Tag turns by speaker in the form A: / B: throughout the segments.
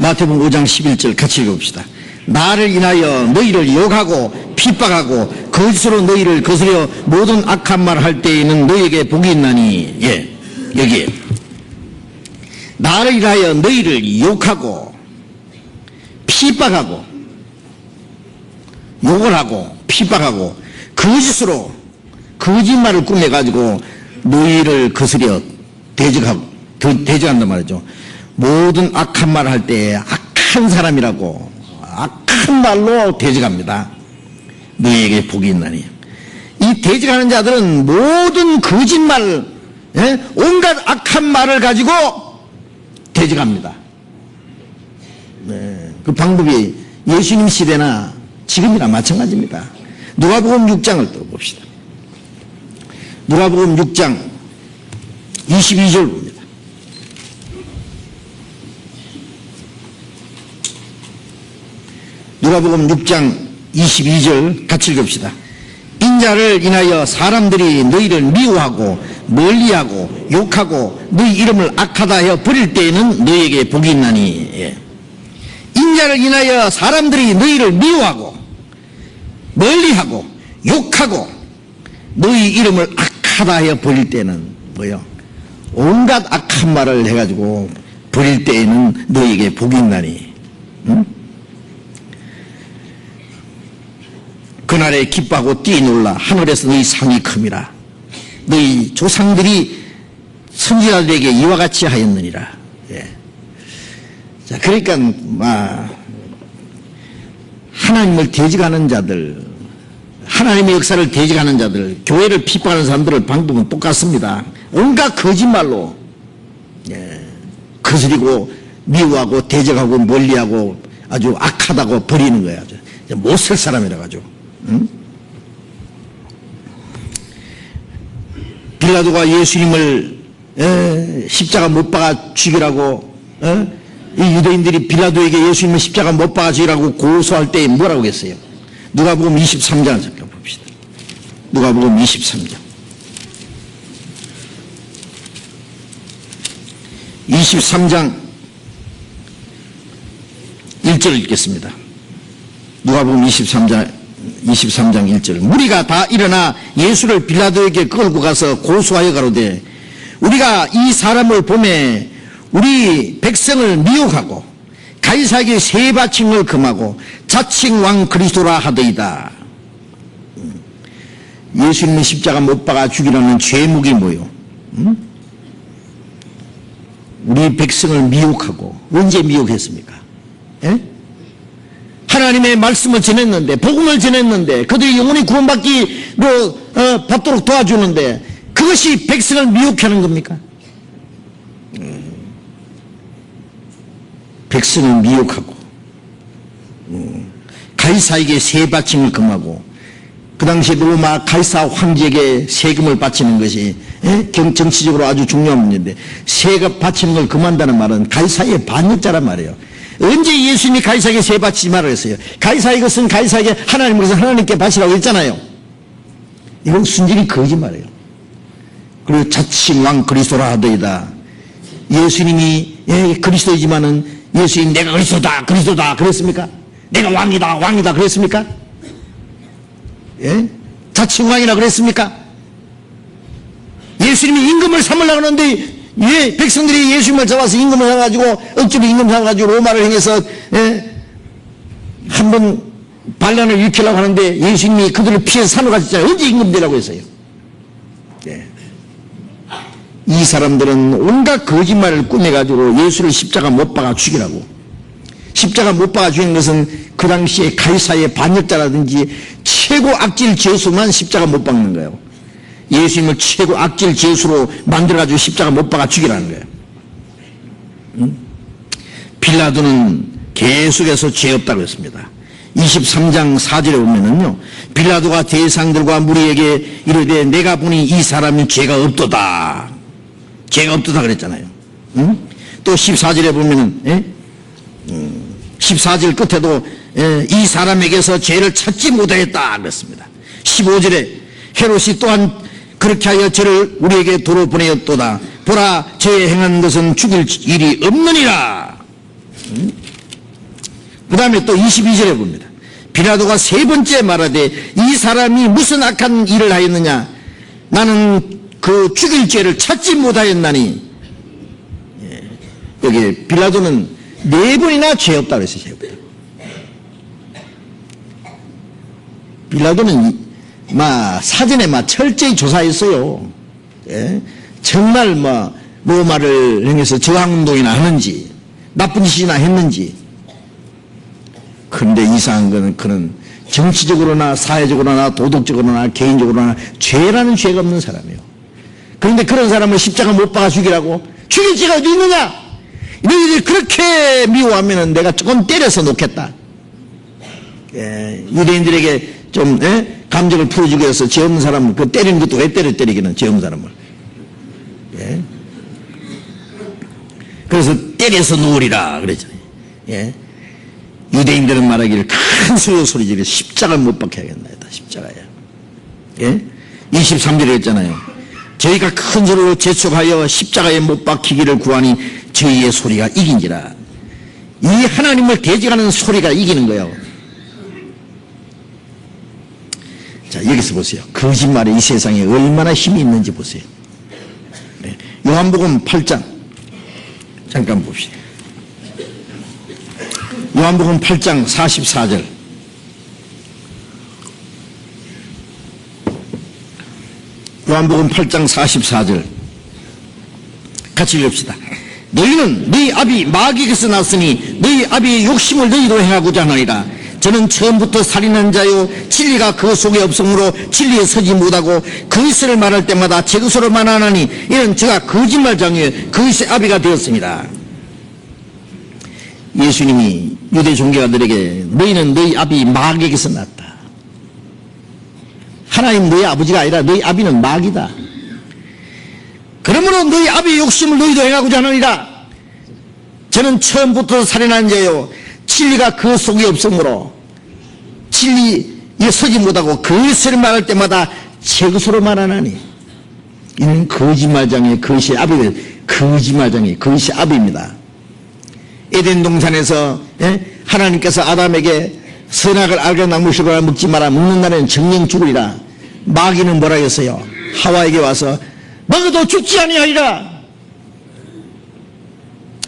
A: 마태복음 5장 11절 같이 읽어봅시다. 나를 인하여 너희를 욕하고 핍박하고 거짓으로 너희를 거스려 모든 악한 말을 할 때에는 너희에게 복이 있나니. 예, 여기에 나를 인하여 너희를 욕하고 핍박하고 욕을 하고 핍박하고 거짓으로 거짓말을 꾸며가지고 너희를 거스려 대적한단 말이죠. 모든 악한 말을 할 때 악한 사람이라고 악한 말로 대적합니다. 너희에게 복이 있나니. 이 대적하는 자들은 모든 거짓말, 온갖 악한 말을 가지고 대적합니다. 네, 그 방법이 예수님 시대나 지금이나 마찬가지입니다. 누가복음 6장을 또 봅시다. 누가복음 6장 22절 봅니다. 누가복음 6장 22절 같이 읽읍시다. 인자를 인하여 사람들이 너희를 미워하고 멀리하고 욕하고 너희 이름을 악하다 하여 버릴 때에는 너희에게 복이 있나니. 예. 인자를 인하여 사람들이 너희를 미워하고 멀리하고 욕하고 너희 이름을 악하다 하여 버릴 때는 뭐요? 온갖 악한 말을 해가지고 버릴 때에는 너희에게 복이 있나니. 응? 그날에 기뻐하고 뛰놀라 하늘에서 너희 상이 큼이라. 너희 조상들이 선지자들에게 이와 같이 하였느니라. 예. 자, 그러니까 하나님을 대적하는 자들, 하나님의 역사를 대적하는 자들, 교회를 핍박하는 사람들의 방법은 똑같습니다. 온갖 거짓말로 거스리고 미워하고 대적하고 멀리하고 아주 악하다고 버리는 거야. 못 쓸 사람이라 가지고. 응? 빌라도가 예수님을 십자가 못 박아 죽이라고, 이 유대인들이 빌라도에게 예수님을 십자가 못 박아 죽이라고 고소할 때 뭐라고 했어요? 누가복음 23장을 잠깐 봅시다. 누가복음 23장 23장 1절을 읽겠습니다. 누가복음 23장 1절. 무리가 다 일어나 예수를 빌라도에게 끌고 가서 고소하여 가로되 우리가 이 사람을 보매 우리 백성을 미혹하고 가이사에게 세 바침을 금하고 자칭 왕 그리스도라 하더이다. 예수님은 십자가 못 박아 죽이라는 죄목이 뭐요? 우리 백성을 미혹하고. 언제 미혹했습니까? 예? 하나님의 말씀을 전했는데, 복음을 전했는데, 그들이 영원히 구원받기로 받도록 도와주는데 그것이 백성을 미혹하는 겁니까? 백성을 미혹하고 가이사에게 세 바침을 금하고, 그 당시 로마 가이사 황제에게 세금을 바치는 것이 정치적으로 아주 중요한 문제인데, 세금 바치는 걸 금한다는 말은 가이사의 반역자란 말이에요. 언제 예수님이 가이사에게 세 바치지 말라 했어요? 가이사의 것은 가이사에게, 하나님 것은 하나님께 바치라고 했잖아요. 이건 순전히 거짓말이에요. 그리고 자칭 왕 그리스도라 하더이다. 예수님이 그리스도이지만은 예수님 내가 그리스도다 그랬습니까? 내가 왕이다 그랬습니까? 예? 자칭 왕이라 그랬습니까? 예수님이 임금을 삼으려고 하는데 백성들이 예수님을 잡아서 임금을 해가지고 억지로 임금 삼아가지고 로마를 행해서 한번 반란을 일으키려고 하는데 예수님이 그들을 피해서 산으로 가셨잖아요. 언제 임금 되라고 했어요? 이 사람들은 온갖 거짓말을 꾸며가지고 예수를 십자가 못 박아 죽이라고. 십자가 못 박아 죽인 것은 그 당시에 가이사의 반역자라든지 최고 악질 죄수만 십자가 못 박는 거예요. 예수님을 최고 악질 죄수로 만들어가지고 십자가 못 박아 죽이라는 거예요. 빌라도는 계속해서 죄 없다고 했습니다. 23장 4절에 보면은요, 빌라도가 대상들과 무리에게 이르되 내가 보니 이 사람이 죄가 없도다. 죄가 없도다 그랬잖아요. 또 14절에 보면은 14절 끝에도 이 사람에게서 죄를 찾지 못하였다 그랬습니다. 15절에 헤롯이 또한 그렇게 하여 저를 우리에게 도로 보내었도다. 보라, 저의 행한 것은 죽일 일이 없느니라. 그 다음에 또 22절에 봅니다. 빌라도가 세 번째 말하되 이 사람이 무슨 악한 일을 하였느냐? 나는 그 죽일 죄를 찾지 못하였나니. 여기 빌라도는 네 번이나 죄 없다고 했어요. 빌라도는 사전에 철저히 조사했어요. 예? 정말 로마를 향해서 저항운동이나 하는지 나쁜 짓이나 했는지. 그런데 이상한 것은 그는 정치적으로나 사회적으로나 도덕적으로나 개인적으로나 죄라는 죄가 없는 사람이에요. 그런데 그런 사람을 십자가 못 박아 죽이라고? 죽일 죄가 어디 있느냐? 너희들이 그렇게 미워하면 내가 조금 때려서 놓겠다. 유대인들에게 좀 감정을 풀어주기 위해서 죄 없는 사람을 때리는 것도 왜 때리기는 죄 없는 사람을. 그래서 때려서 놓으리라 그랬잖아요. 유대인들은 말하기를 큰 소리 지르 십자가를 못 박혀야겠나이다. 십자가야. 23절에 했잖아요. 저희가 큰 소리로 재촉하여 십자가에 못 박히기를 구하니 저희의 소리가 이긴지라. 이 하나님을 대적하는 소리가 이기는 거예요. 자, 여기서 보세요. 거짓말이 이 세상에 얼마나 힘이 있는지 보세요. 요한복음 8장 잠깐 봅시다. 요한복음 8장 44절. 요한복음 8장 44절 같이 읽읍시다. 너희는 너희 아비 마귀에게서 났으니 너희 아비의 욕심을 너희도 행하고자 하느니라. 저는 처음부터 살인한 자요 진리가 그 속에 없으므로 진리에 서지 못하고 거짓을 말할 때마다 제 것으로 말하나니 이는 저가 거짓말장이요 거짓의 아비가 되었습니다. 예수님이 유대 종교가들에게 너희는 너희 아비 마귀에게서 났다. 하나님 너희 아버지가 아니라 너희 아비는 마귀다. 그러므로 너희 아비의 욕심을 너희도 행하고자 하느니라. 저는 처음부터 살인한 자요 진리가 그 속에 없으므로 진리에 서지 못하고 거짓을 말할 때마다 제 것으로 말하나니 이는 거짓말장의 거짓의 아비들. 거짓말장의 거짓의 아비입니다. 에덴 동산에서 하나님께서 아담에게 선악을 알게 나무식을 먹지 마라. 먹는 날에는 정령 죽으리라. 마귀는 뭐라 했어요? 하와에게 와서 먹어도 죽지 아니하리라.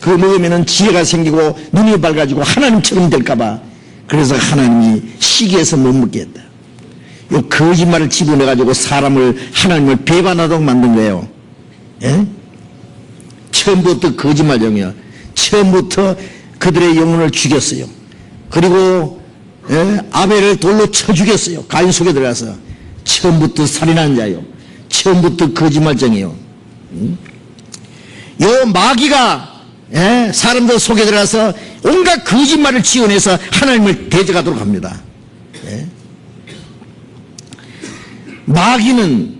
A: 그거 먹으면 지혜가 생기고 눈이 밝아지고 하나님처럼 될까봐. 그래서 하나님이 시기해서 못 먹게 했다. 이 거짓말을 집어내가지고 사람을 하나님을 배반하도록 만든 거예요. 처음부터 거짓말쟁이야. 처음부터 그들의 영혼을 죽였어요. 그리고 아벨을 돌로 쳐 죽였어요. 가인 속에 들어가서. 처음부터 살인한 자요. 처음부터 거짓말쟁이요. 요 마귀가 사람들 속에 들어가서 온갖 거짓말을 지어내서 하나님을 대적하도록 합니다. 마귀는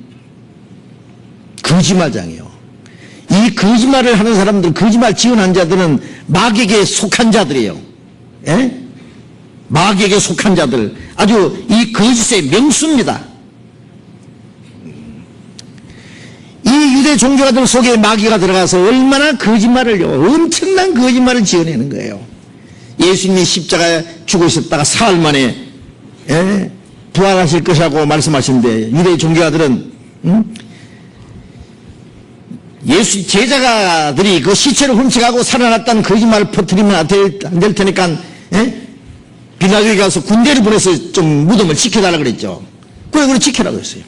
A: 거짓말장이요. 이 거짓말을 하는 사람들, 거짓말 지어낸 자들은 마귀에게 속한 자들이에요. 마귀에게 속한 자들, 아주 이 거짓의 명수입니다. 이 유대 종교가들 속에 마귀가 들어가서 얼마나 거짓말을요, 엄청난 거짓말을 지어내는 거예요. 예수님이 십자가에 죽으셨다가 사흘 만에 부활하실 것이라고 말씀하시는데 유대 종교가들은 예수 제자가들이 그 시체를 훔쳐가고 살아났다는 거짓말을 퍼뜨리면 안 될 테니까 빌라도에 가서 군대를 보내서 좀 무덤을 지켜달라고 그랬죠. 그걸 지켜라고 했어요.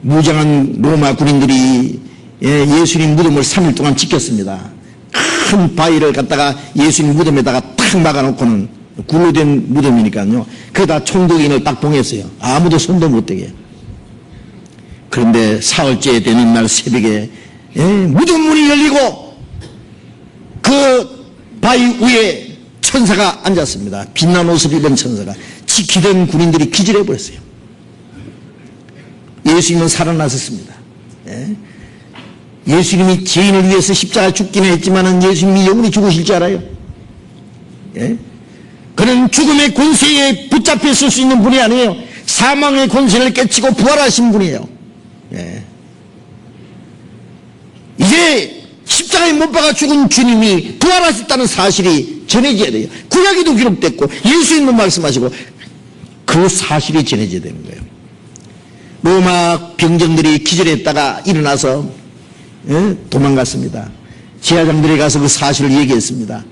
A: 무장한 로마 군인들이 예수님 무덤을 3일 동안 지켰습니다. 큰 바위를 갖다가 예수님 무덤에다가 탁 막아놓고는 굴로 된 무덤이니까요. 그다 총독인을 딱 봉했어요. 아무도 손도 못 대게. 그런데 사흘째 되는 날 새벽에 무덤 문이 열리고 그 바위 위에 천사가 앉았습니다. 빛난 옷을 입은 천사가. 지키던 군인들이 기절해 버렸어요. 예수님은 살아나셨습니다. 예수님이 죄인을 위해서 십자가 죽기는 했지만 예수님이 영원히 죽으실 줄 알아요? 그는 죽음의 권세에 붙잡혀 있을 수 있는 분이 아니에요. 사망의 권세를 깨치고 부활하신 분이에요. 이제 십자가 십자가에 못 박아 죽은 주님이 부활하셨다는 사실이 전해져야 돼요. 구약에도 기록됐고 예수님도 말씀하시고 그 사실이 전해져야 되는 거예요. 로마 병정들이 기절했다가 일어나서 도망갔습니다. 제사장들이 가서 그 사실을 얘기했습니다.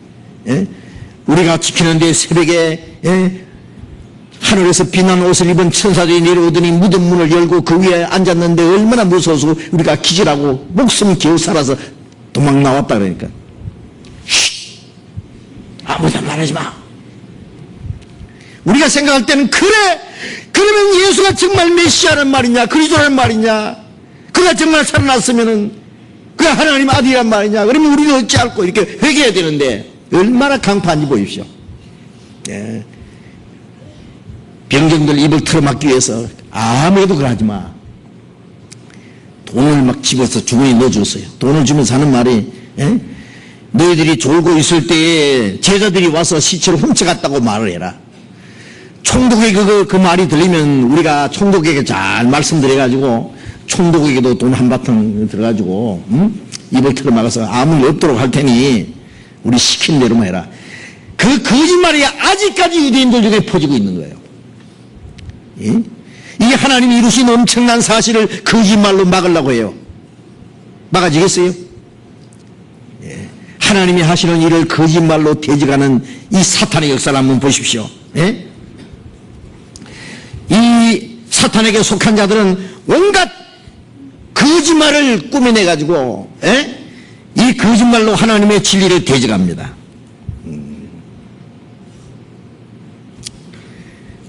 A: 우리가 지키는데 새벽에 하늘에서 빛난 옷을 입은 천사들이 내려오더니 무덤 문을 열고 그 위에 앉았는데 얼마나 무서워서 우리가 기절하고 목숨 겨우 살아서 도망 나왔다 그러니까 아무도 말하지 마. 우리가 생각할 때는 그래, 그러면 예수가 정말 메시아란 말이냐, 그리스도란 말이냐, 그가 정말 살아났으면은 그가 하나님 아들이란 말이냐, 그러면 우리는 어찌할꼬 이렇게 회개해야 되는데 얼마나 강판인지 보십시오. 예. 병정들 입을 틀어막기 위해서 아무래도 그러지 마. 돈을 막 집어서 주머니에 넣어줬어요. 돈을 주면서 하는 말이 너희들이 졸고 있을 때에 제자들이 와서 시체를 훔쳐갔다고 말을 해라. 총독에게 그 말이 들리면 우리가 총독에게 잘 말씀드려가지고 총독에게도 돈 한바탕 들어가지고 입을 틀어막아서 아무 일 없도록 할 테니 우리 시킨 대로만 해라. 그 거짓말이 아직까지 유대인들 중에 퍼지고 있는 거예요. 예? 이게 하나님이 이루신 엄청난 사실을 거짓말로 막으려고 해요. 막아지겠어요? 예. 하나님이 하시는 일을 거짓말로 대적하는 이 사탄의 역사를 한번 보십시오. 예? 이 사탄에게 속한 자들은 온갖 거짓말을 꾸며내가지고 이 거짓말로 하나님의 진리를 대적합니다.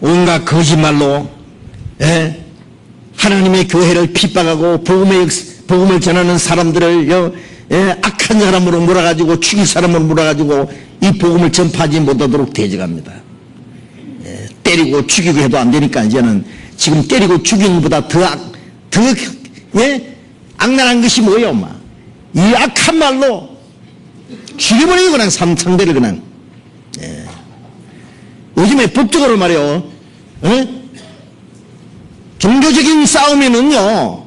A: 온갖 거짓말로 하나님의 교회를 핍박하고 복음을 전하는 사람들을 악한 사람으로 몰아가지고 죽일 사람으로 몰아가지고 이 복음을 전파하지 못하도록 대적합니다. 때리고 죽이고 해도 안 되니까 이제는 지금 때리고 죽이는 것보다 더 악랄한 것이 뭐예요, 엄마? 이 악한 말로 죽여버리고 그냥 상대를 그냥. 요즘에 법적으로 말이요, 종교적인 싸움에는요,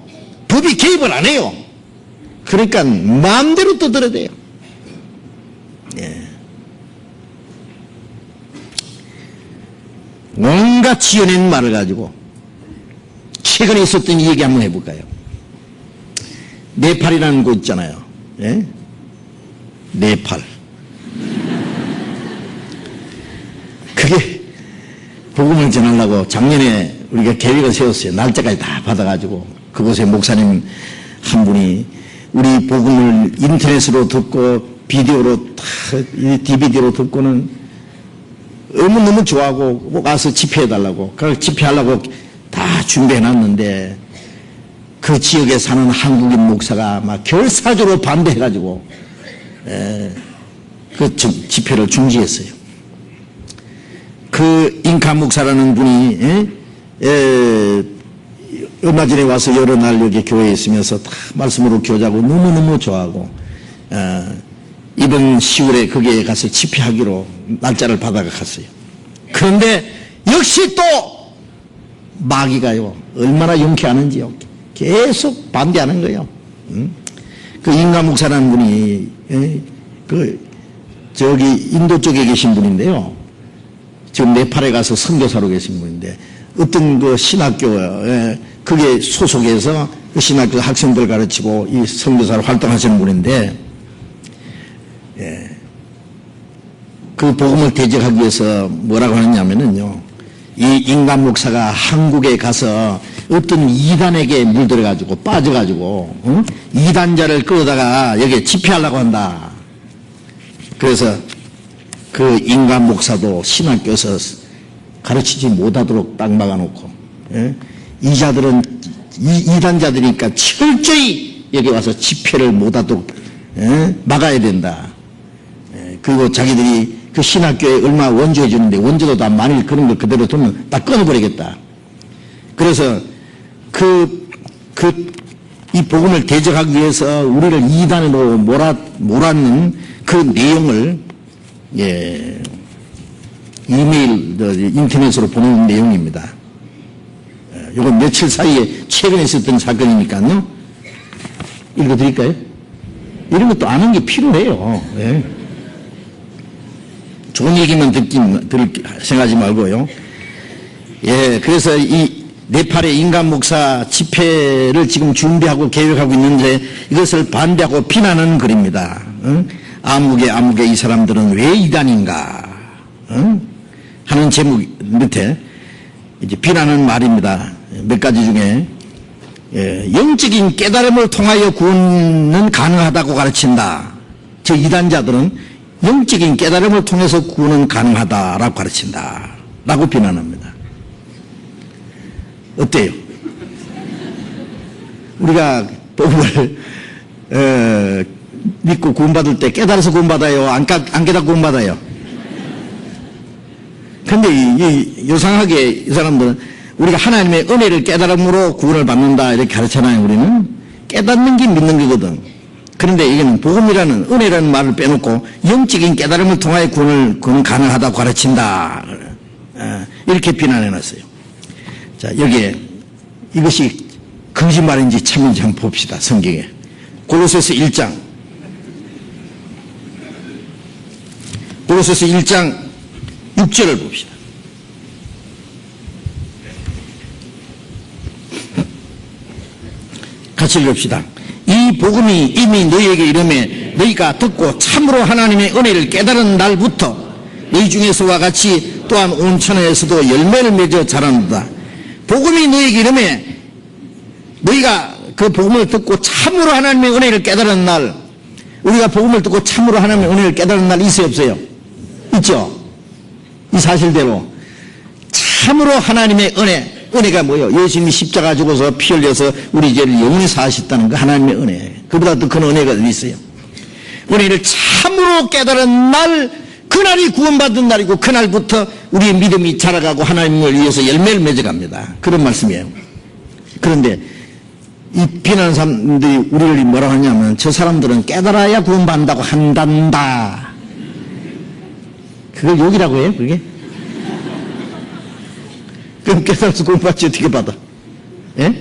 A: 법이 개입을 안 해요. 그러니까 마음대로 떠들어야 돼요. 온갖 지어낸 말을 가지고 최근에 있었던 이 얘기 한번 해볼까요? 네팔이라는 곳 있잖아요. 네팔. 그게 복음을 전하려고 작년에 우리가 계획을 세웠어요. 날짜까지 다 받아가지고 그곳에 목사님 한 분이 우리 복음을 인터넷으로 듣고 비디오로 다 DVD로 듣고는 너무 좋아하고 꼭 와서 집회해달라고, 그걸 집회하려고 다 준비해놨는데 그 지역에 사는 한국인 목사가 막 결사적으로 반대해가지고 그 집회를 중지했어요. 그 인카 목사라는 분이 얼마 전에 와서 여러 날 여기 교회에 있으면서 다 말씀으로 교자고 너무너무 좋아하고 이번 10월에 거기에 가서 집회하기로 날짜를 받아가 갔어요. 그런데 역시 또 마귀가요 얼마나 용케하는지요. 계속 반대하는 거예요. 그 인가 목사라는 분이 저기 인도 쪽에 계신 분인데요. 지금 네팔에 가서 선교사로 계신 분인데 어떤 그 신학교에 그게 소속해서 그 신학교 학생들 가르치고 이 선교사로 활동하시는 분인데 그 복음을 대적하기 위해서 뭐라고 하느냐면요, 이 인간 목사가 한국에 가서 어떤 이단에게 물들어가지고 빠져가지고 이단자를 끌어다가 여기에 집회하려고 한다. 그래서 그 인간 목사도 신학교에서 가르치지 못하도록 딱 막아놓고 이 자들은 이단자들이니까 철저히 여기 와서 집회를 못하도록 막아야 된다. 그리고 자기들이 그 신학교에 얼마 원조해 주는데 원조도 다 만일 그런 걸 그대로 두면 다 끊어버리겠다. 그래서 이 복음을 대적하기 위해서 우리를 이단으로 몰았는 그 내용을 이메일 인터넷으로 보내는 내용입니다. 이건 며칠 사이에 최근에 있었던 사건이니까요. 읽어드릴까요? 이런 것도 아는 게 필요해요. 예. 좋은 얘기만 들을 생각하지 말고요. 예, 그래서 이 네팔의 인간 목사 집회를 지금 준비하고 계획하고 있는데 이것을 반대하고 비난하는 글입니다. 응? 아무개 이 사람들은 왜 이단인가? 응? 하는 제목 밑에 이제 비난하는 말입니다. 몇 가지 중에 영적인 깨달음을 통하여 구원은 가능하다고 가르친다. 저 이단자들은 영적인 깨달음을 통해서 구원은 가능하다라고 가르친다. 라고 비난합니다. 어때요? 우리가 복음을 믿고 구원받을 때 깨달아서 구원받아요? 안 깨닫고 구원받아요? 근데 요상하게 이 사람들은 우리가 하나님의 은혜를 깨달음으로 구원을 받는다 이렇게 가르치잖아요. 우리는 깨닫는 게 믿는 거거든. 그런데 이거는 복음이라는 은혜라는 말을 빼놓고 영적인 깨달음을 통하여 구원은 가능하다고 가르친다. 이렇게 비난해놨어요. 자, 여기에 이것이 거짓말인지 참인지 한번 봅시다. 성경에 골로새서 1장 골로새서 1장 6절을 봅시다. 같이 읽읍시다. 이 복음이 이미 너희에게 이르매 너희가 듣고 참으로 하나님의 은혜를 깨달은 날부터 너희 중에서와 같이 또한 온 천하에서도 열매를 맺어 자라는다. 복음이 너희에게 이르매 너희가 그 복음을 듣고 참으로 하나님의 은혜를 깨달은 날, 우리가 복음을 듣고 참으로 하나님의 은혜를 깨달은 날 있어요 없어요? 있죠. 이 사실대로 참으로 하나님의 은혜가 뭐예요? 예수님이 십자가 죽어서 피 흘려서 우리 죄를 영원히 사하셨다는 거 하나님의 은혜. 그보다 더 큰 은혜가 어디 있어요? 은혜를 참으로 깨달은 날, 그날이 구원받은 날이고 그날부터 우리의 믿음이 자라가고 하나님을 위해서 열매를 맺어갑니다. 그런 말씀이에요. 그런데 이 비난하는 사람들이 우리를 뭐라고 하냐면 저 사람들은 깨달아야 구원받는다고 한단다. 그걸 욕이라고 해요, 그게? 그럼 깨달아서 구원받지 어떻게 받아? 예?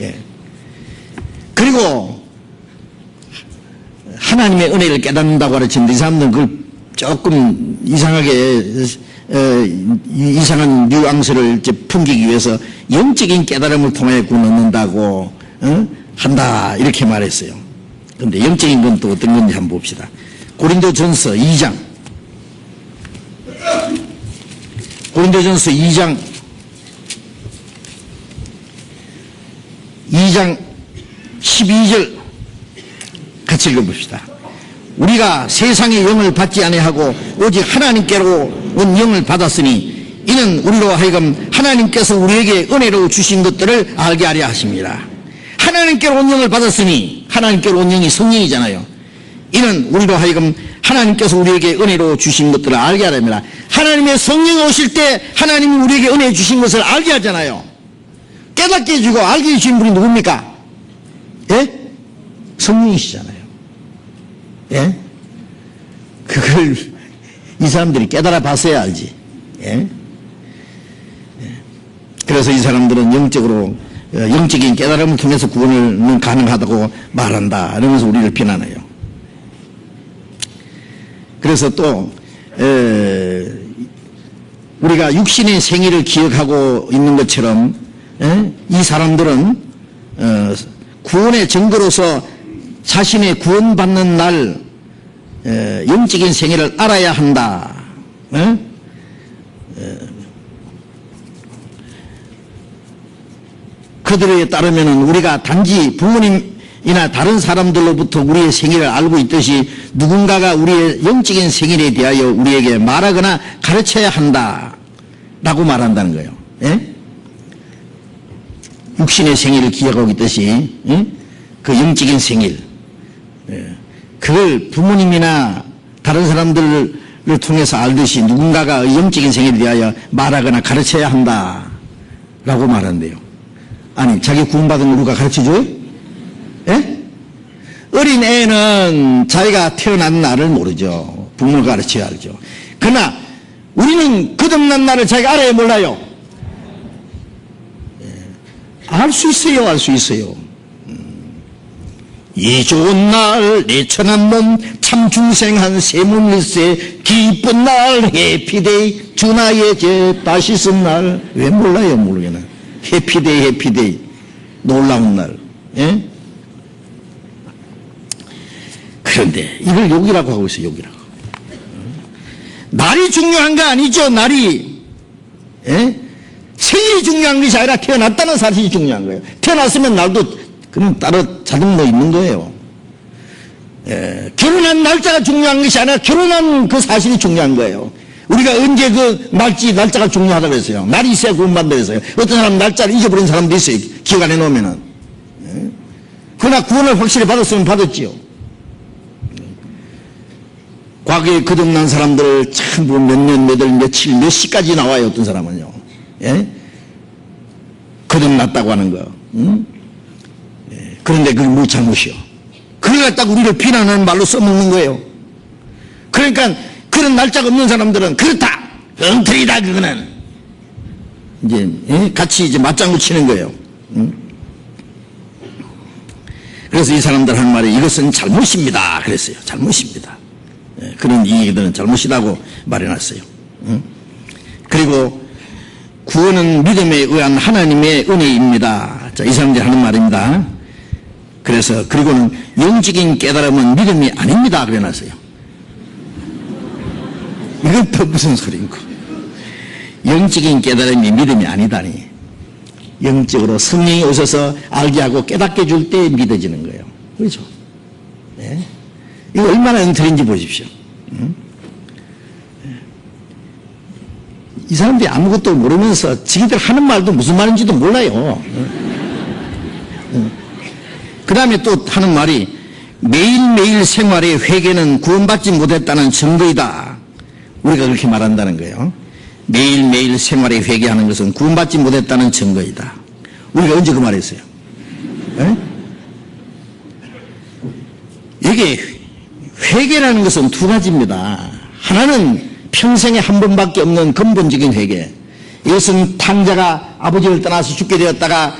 A: 예. 그리고 하나님의 은혜를 깨닫는다고 가르치는데 이 사람들은 그걸 조금 이상하게 이상한 뉘앙스를 이제 풍기기 위해서 영적인 깨달음을 통해 구원 얻는다고 한다 이렇게 말했어요. 그런데 영적인 건 또 어떤 건지 한번 봅시다. 고린도전서 2장 고린도전서 2장 12절 같이 읽어봅시다. 우리가 세상의 영을 받지 아니하고 오직 하나님께로 온 영을 받았으니 이는 우리로 하여금 하나님께서 우리에게 은혜로 주신 것들을 알게 하려 하십니다. 하나님께로 온 영을 받았으니 하나님께로 온 영이 성령이잖아요. 이는 우리로 하여금 하나님께서 우리에게 은혜로 주신 것들을 알게 하려 합니다. 하나님의 성령이 오실 때 하나님이 우리에게 은혜 주신 것을 알게 하잖아요. 깨닫게 해주고 알게 해주신 분이 누굽니까? 예? 성령이시잖아요. 예? 그걸 이 사람들이 깨달아 봤어야 알지. 예? 그래서 이 사람들은 영적인 깨달음을 통해서 구원은 가능하다고 말한다. 이러면서 우리를 비난해요. 그래서 또 우리가 육신의 생일을 기억하고 있는 것처럼 이 사람들은 구원의 증거로서 자신의 구원받는 날 영적인 생애를 알아야 한다. 그들에 따르면 우리가 단지 부모님이나 다른 사람들로부터 우리의 생애를 알고 있듯이 누군가가 우리의 영적인 생애에 대하여 우리에게 말하거나 가르쳐야 한다 라고 말한다는 거예요. 예? 육신의 생애를 기억하고 있듯이 그 영적인 생일, 그걸 부모님이나 다른 사람들을 통해서 알듯이 누군가가 영적인 생애에 대하여 말하거나 가르쳐야 한다라고 말한대요. 아니, 자기 구원받은 걸 누가 가르쳐줘요? 예? 어린 애는 자기가 태어난 날을 모르죠. 부모가 가르쳐야 알죠. 그러나 우리는 거듭난 날을 자기가 알아야 몰라요. 알 수 있어요, 알 수 있어요. 이 좋은 날 내 천한 몸 참 중생한 세문일세 기쁜 날 해피데이 주나의 제 다시 쓴 날. 왜 몰라요? 모르겠네. 해피데이 해피데이 놀라운 날. 예? 그런데 이걸 욕이라고 하고 있어요. 욕이라고. 날이 중요한 거 아니죠. 날이. 예? 생일이 중요한 것이 아니라 태어났다는 사실이 중요한 거예요. 태어났으면 날도 그냥 따로 자동으로 있는 거예요. 예, 결혼한 날짜가 중요한 것이 아니라 결혼한 그 사실이 중요한 거예요. 우리가 언제 그 날짜가 중요하다고 했어요. 날이 있어야 구원받는다고 했어요. 어떤 사람 날짜를 잊어버린 사람도 있어요. 기억 안 해놓으면은. 예? 그러나 구원을 확실히 받았으면 받았지요. 과거에 거듭난 사람들 참 몇 년, 몇 월, 며칠, 몇 시까지 나와요. 어떤 사람은요. 예? 거듭났다고 하는 거. 응? 예. 그런데 그게 뭐 잘못이요. 그걸 갖다가 우리를 비난하는 말로 써먹는 거예요. 그러니까 그런 날짜가 없는 사람들은 그렇다, 엉터리다, 그거는 이제 예? 같이 이제 맞장구 치는 거예요. 응? 그래서 이 사람들 한 말이 이것은 잘못입니다. 그랬어요. 잘못입니다. 예, 그런 이익들은 잘못이라고 말해놨어요. 응? 그리고 구원은 믿음에 의한 하나님의 은혜입니다. 자, 이 사람들이 하는 말입니다. 그래서 그리고는 영적인 깨달음은 믿음이 아닙니다. 그래놨어요. 이건 또 무슨 소리인고? 영적인 깨달음이 믿음이 아니다니. 영적으로 성령이 오셔서 알게 하고 깨닫게 줄 때 믿어지는 거예요. 그렇죠? 네. 이거 얼마나 엉터리인지 보십시오. 응? 이 사람들이 아무것도 모르면서 지기들 하는 말도 무슨 말인지도 몰라요. 그 다음에 또 하는 말이 매일매일 생활의 회개는 구원받지 못했다는 증거이다. 우리가 그렇게 말한다는 거예요. 매일매일 생활의 회개하는 것은 구원받지 못했다는 증거이다. 우리가 언제 그 말했어요? 네? 이게 회개라는 것은 두 가지입니다. 하나는 평생에 한 번밖에 없는 근본적인 회개. 이것은 탕자가 아버지를 떠나서 죽게 되었다가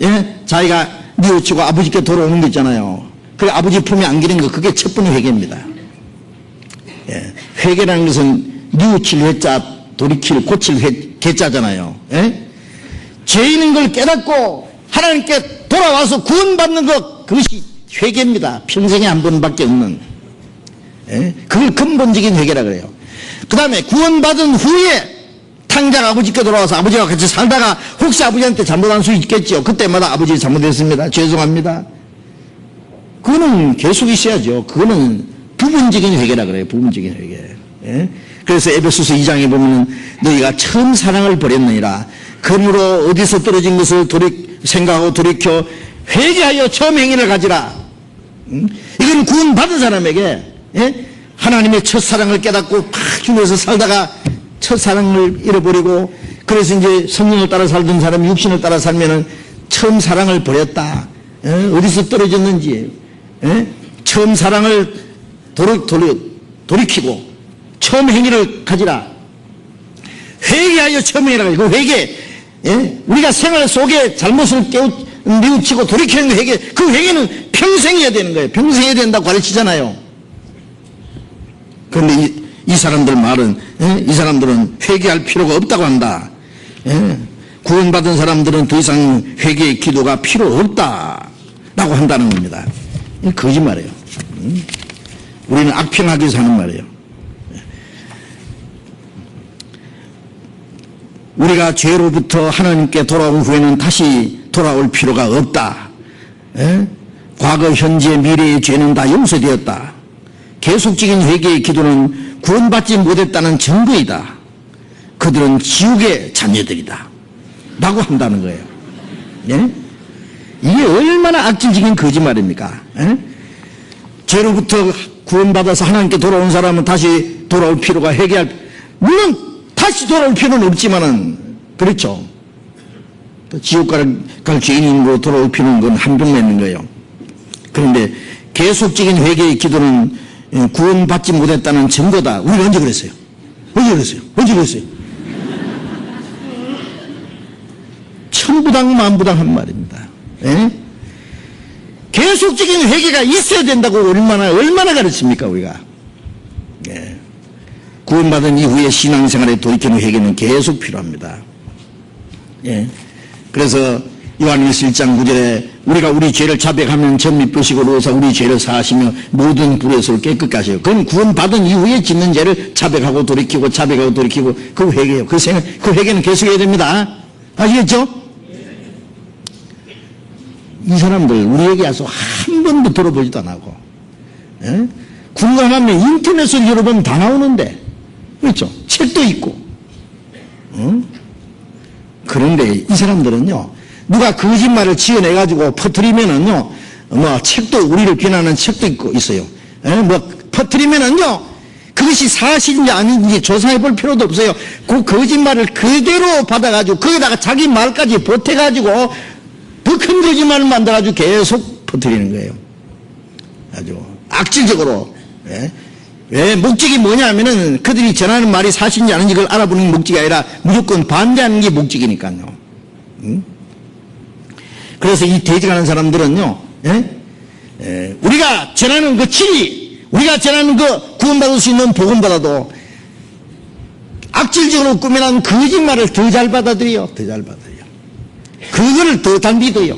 A: 예? 자기가 뉘우치고 아버지께 돌아오는 거 있잖아요. 그래 아버지 품에 안기는 거, 그게 첫 번째 회개입니다. 예. 회개라는 것은 뉘우칠 회자, 돌이킬, 고칠 개자잖아요. 예? 죄 있는 걸 깨닫고 하나님께 돌아와서 구원받는 것, 그것이 회개입니다. 평생에 한 번밖에 없는. 예? 그걸 근본적인 회개라 그래요. 그 다음에 구원받은 후에 탕자가 아버지께 돌아와서 아버지와 같이 살다가 혹시 아버지한테 잘못한 수 있겠죠. 그때마다 아버지 잘못했습니다. 죄송합니다. 그거는 계속 있어야죠. 그거는 부분적인 회개라 그래요. 부분적인 회개. 예? 그래서 에베소서 2장에 보면 너희가 처음 사랑을 버렸느니라. 그러므로 어디서 떨어진 것을 생각하고 돌이켜 회개하여 처음 행위를 가지라. 이건 구원받은 사람에게 예? 하나님의 첫사랑을 깨닫고 팍 주면서 살다가 첫사랑을 잃어버리고 그래서 이제 성령을 따라 살던 사람이 육신을 따라 살면은 처음 사랑을 버렸다. 예? 어디서 떨어졌는지 예? 처음 사랑을 돌이키고 처음 행위를 가지라. 회개하여 처음 행위를 가지고 그 회개 예? 우리가 생활 속에 잘못을 뉘우치고 돌이키는 회개, 그 회개는 평생 해야 되는 거예요. 평생 해야 된다고 가르치잖아요. 그런데 이 사람들 말은 예? 이 사람들은 회개할 필요가 없다고 한다. 예? 구원받은 사람들은 더 이상 회개의 기도가 필요 없다라고 한다는 겁니다. 이게 거짓말이에요. 우리는 악평하기 위해서 하는 말이에요. 우리가 죄로부터 하나님께 돌아온 후에는 다시 돌아올 필요가 없다. 예? 과거, 현재, 미래의 죄는 다 용서되었다. 계속적인 회개의 기도는 구원받지 못했다는 증거이다. 그들은 지옥의 자녀들이다. 라고 한다는 거예요. 예? 이게 얼마나 악질적인 거짓말입니까? 예? 죄로부터 구원받아서 하나님께 돌아온 사람은 다시 돌아올 필요가 물론 다시 돌아올 필요는 없지만은 그렇죠. 지옥 갈 죄인으로 돌아올 필요는 건 한정만 있는 거예요. 그런데 계속적인 회개의 기도는 구원받지 못했다는 증거다. 우리가 언제 그랬어요? 언제 그랬어요? 천부당 만부당한 말입니다. 예? 계속적인 회개가 있어야 된다고 얼마나 가르칩니까, 우리가. 예. 구원받은 이후에 신앙생활에 돌이키는 회개는 계속 필요합니다. 예. 그래서 요한일서 1장 9절에 우리가 우리 죄를 자백하면 전 및보시고 로사 우리 죄를 사하시며 모든 불에서 깨끗게 하세요. 그건 구원받은 이후에 짓는 죄를 자백하고 돌이키고 그 회개예요. 그 회개는 계속해야 됩니다. 아시겠죠? 이 사람들 우리에게 와서 한 번도 들어보지도 안 하고, 예? 궁금하면 인터넷을 열어보면 다 나오는데, 그렇죠? 책도 있고. 그런데 이 사람들은요, 누가 거짓말을 지어내가지고 퍼뜨리면은요, 책도, 우리를 비난하는 책도 있어요. 퍼뜨리면은요, 그것이 사실인지 아닌지 조사해 볼 필요도 없어요. 그 거짓말을 그대로 받아가지고, 거기다가 자기 말까지 보태가지고, 더 큰 거짓말을 만들어가지고 계속 퍼뜨리는 거예요. 아주 악질적으로. 예? 왜 목적이 뭐냐면은 그들이 전하는 말이 사실인지 아닌지 그걸 알아보는 목적이 아니라 무조건 반대하는 게 목적이니까요. 그래서 이 대적하는 사람들은요, 예? 우리가 전하는 그 진리, 우리가 전하는 그 구원받을 수 있는 복음보다도 악질적으로 꾸며놓은 거짓말을 더 잘 받아들여요. 더 잘 받아들여요. 그거를 더 잘 믿어요.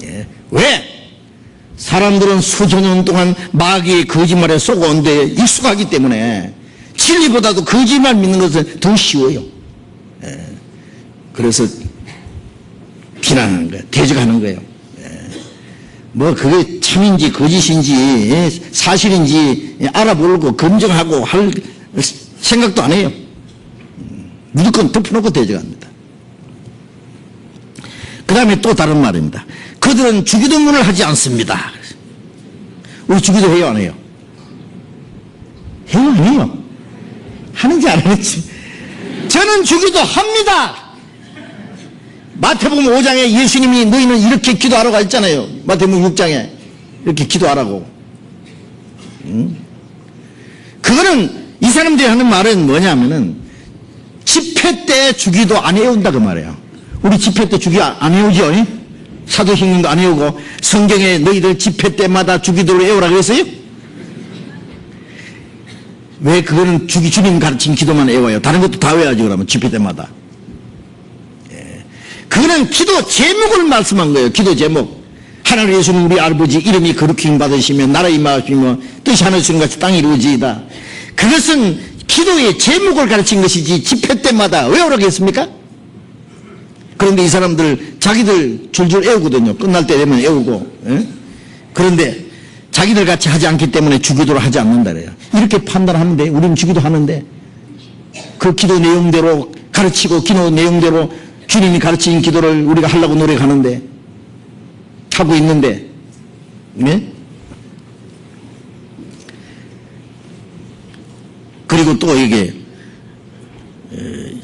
A: 예. 왜? 사람들은 수천 년 동안 마귀의 거짓말에 쏘고온 데 익숙하기 때문에 진리보다도 거짓말 믿는 것은 더 쉬워요. 예. 그래서 비난하는 거예요. 대적하는 거예요. 예. 그게 참인지 거짓인지 사실인지 알아보고 검증하고 할 생각도 안 해요. 무조건 덮어놓고 대적합니다. 그 다음에 또 다른 말입니다. 그들은 주기도문을 하지 않습니다. 우리 주기도 해요, 안 해요? 해요, 안 해요? 하는지 안 하는지. 저는 주기도 합니다. 마태복음 5장에 예수님이 너희는 이렇게 기도하라고 했잖아요. 마태복음 6장에 이렇게 기도하라고. 그거는 이 사람들이 하는 말은 뭐냐면은 집회 때 주기도 안 해온다 그 말이에요. 우리 집회 때 주기 안 해오죠? 사도행전도 안 해오고 성경에 너희들 집회 때마다 주기도를 해오라 그랬어요? 왜 그거는 주님 가르친 기도만 외워요? 다른 것도 다 외워야죠. 그러면 집회 때마다. 예. 그거는 기도 제목을 말씀한 거예요. 기도 제목. 하나님 예수는 우리 아버지 이름이 거룩히 받으시며 나라 임하시며 뜻이 하늘처럼 같이 땅이 이루어지이다. 그것은 기도의 제목을 가르친 것이지 집회 때마다 외우라고 했습니까? 그런데 이 사람들 자기들 줄줄 외우거든요. 끝날 때 되면 외우고. 예? 그런데 자기들 같이 하지 않기 때문에 주기도를 하지 않는다 그래요. 이렇게 판단하면 돼. 우리는 주기도 하는데 그 기도 내용대로 가르치고 기도 내용대로 주님이 가르친 기도를 우리가 하려고 노력하는데 하고 있는데, 네? 그리고 또 이게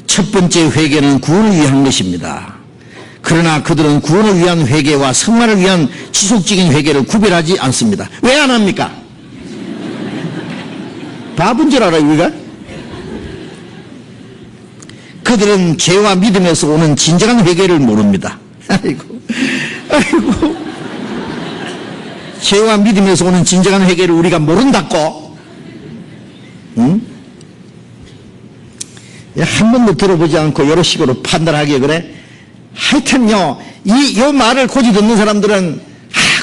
A: 첫 번째 회개는 구원을 위한 것입니다. 그러나 그들은 구원을 위한 회개와 성화를 위한 지속적인 회개를 구별하지 않습니다. 왜 안 합니까? 바본 줄 알아요, 우리가? 그들은 죄와 믿음에서 오는 진정한 회개를 모릅니다. 아이고. 죄와 믿음에서 오는 진정한 회개를 우리가 모른다고? 응? 한 번도 들어보지 않고 이런 식으로 판단하기에 그래? 하여튼요, 이 말을 고지 듣는 사람들은,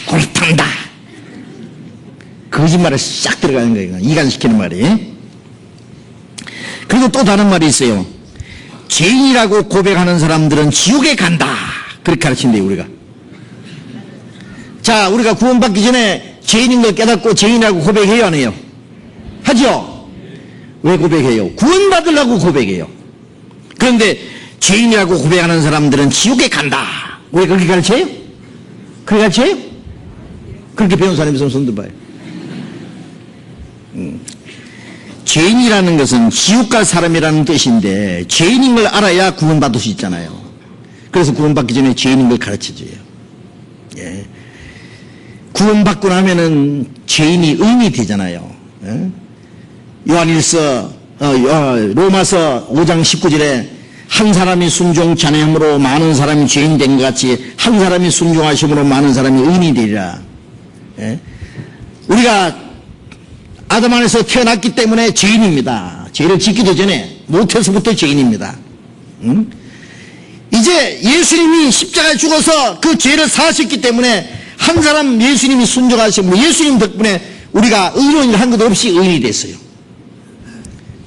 A: 골탕다. 거짓말을 싹 들어가는 거예요. 이간시키는 말이. 그리고 또 다른 말이 있어요. 죄인이라고 고백하는 사람들은 지옥에 간다. 그렇게 가르친대요, 우리가. 자, 우리가 구원받기 전에 죄인인 걸 깨닫고 죄인이라고 고백해요, 안 해요? 하죠? 왜 고백해요? 구원받으려고 고백해요. 그런데 죄인이라고 고백하는 사람들은 지옥에 간다. 왜 그렇게 가르쳐요? 그렇게 가르쳐요? 그렇게 배운 사람이 있으면 손 들어봐요. 죄인이라는 것은 지옥 갈 사람이라는 뜻인데 죄인인 걸 알아야 구원받을 수 있잖아요. 그래서 구원받기 전에 죄인인 걸 가르쳐줘요. 예. 구원받고 나면은 죄인이 의인이 되잖아요. 예? 요한일서 로마서 5장 19절에 한 사람이 순종치 않음으로 많은 사람이 죄인 된 것 같이 한 사람이 순종하심으로 많은 사람이 의인이 되리라. 예? 우리가 아담 안에서 태어났기 때문에 죄인입니다. 죄를 짓기도 전에 못해서부터 죄인입니다. 이제 예수님이 십자가에 죽어서 그 죄를 사하셨기 때문에 한 사람 예수님이 순종하시고 예수님 덕분에 우리가 의로운 일 한 것 없이 의인이 됐어요.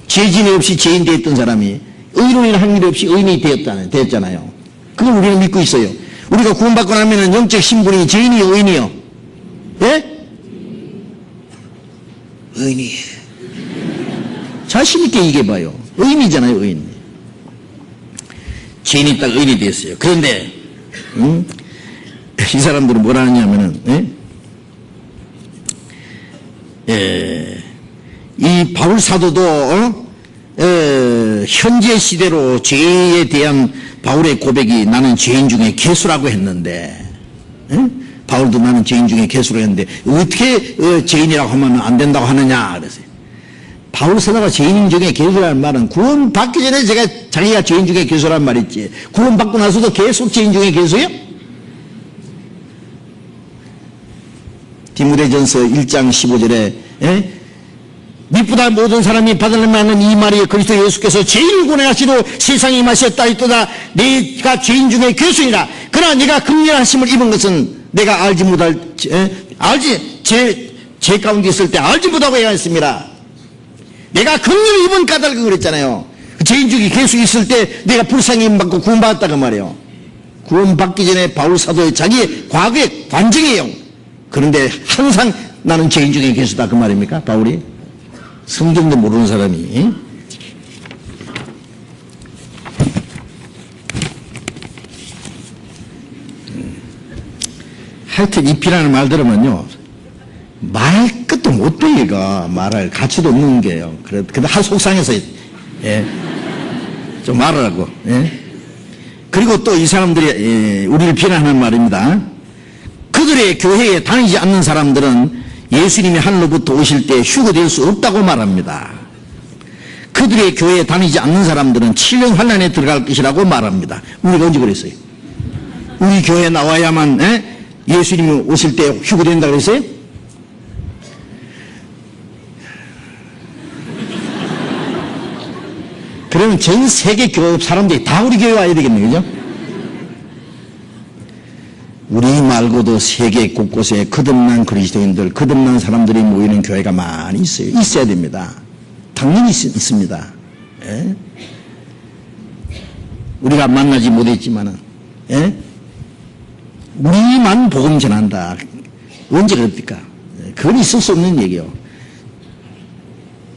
A: 죄진이 없이 죄인 되었던 사람이 의로운 일 한 일 없이 의인이 되었잖아요. 그걸 우리는 믿고 있어요. 우리가 구원받고 나면은 영적 신분이 죄인이요, 의인이요? 예? 의인이. 자신있게 얘기해봐요. 의인이잖아요, 의인. 죄인이 딱 의인이 됐어요. 그런데, 이 사람들은 뭐라 하냐면은, 이 바울 사도도, 현재 시대로 죄에 대한 바울의 고백이 나는 죄인 중에 괴수라고 했는데, 바울도 나는 죄인 중에 괴수라고 했는데, 어떻게 죄인이라고 하면 안 된다고 하느냐, 그랬어요. 바울 사도가 죄인 중에 괴수라는 말은 구원 받기 전에 자기가 죄인 중에 괴수라는 말이지, 구원 받고 나서도 계속 죄인 중에 괴수예요? 디모데전서 1장 15절에 미쁘다 모든 사람이 받으려면 하는 이 말이 그리스도 예수께서 죄인을 구원하시러 세상에 임하셨다 했도다. 내가 죄인 중에 괴수이라. 그러나 네가 긍휼하심을 입은 것은 내가 알지 못할 제 가운데 있을 때 알지 못하고 해야 했습니다. 내가 긍휼을 입은 까닭을 그랬잖아요. 죄인 중에 괴수 있을 때 내가 불쌍히 받고 구원받았다고 말이에요. 구원받기 전에 바울 사도의 자기의 과거의 관정이에요. 그런데 항상 나는 죄인 중에 괴수다 그 말입니까? 바울이? 성경도 모르는 사람이. 하여튼 이 비난의 말 들으면요, 말 끝도 못 돼, 얘가. 말할 가치도 없는 게요. 근데 한 속상해서, 좀 말하라고. 그리고 또 이 사람들이, 우리를 비난하는 말입니다. 그들의 교회에 다니지 않는 사람들은 예수님이 하늘로부터 오실 때 휴거될 수 없다고 말합니다. 그들의 교회에 다니지 않는 사람들은 7년 환란에 들어갈 것이라고 말합니다. 우리가 언제 그랬어요? 우리 교회에 나와야만 예수님이 오실 때 휴거된다고 그랬어요? 그러면 전 세계 교회 사람들이 다 우리 교회 와야 되겠네, 그죠? 우리 말고도 세계 곳곳에 거듭난 그리스도인들, 거듭난 사람들이 모이는 교회가 많이 있어요. 있어야 됩니다. 당연히 있습니다. 예? 우리가 만나지 못했지만은, 우리만 복음 전한다. 언제 그럽니까? 그건 있을 수 없는 얘기요.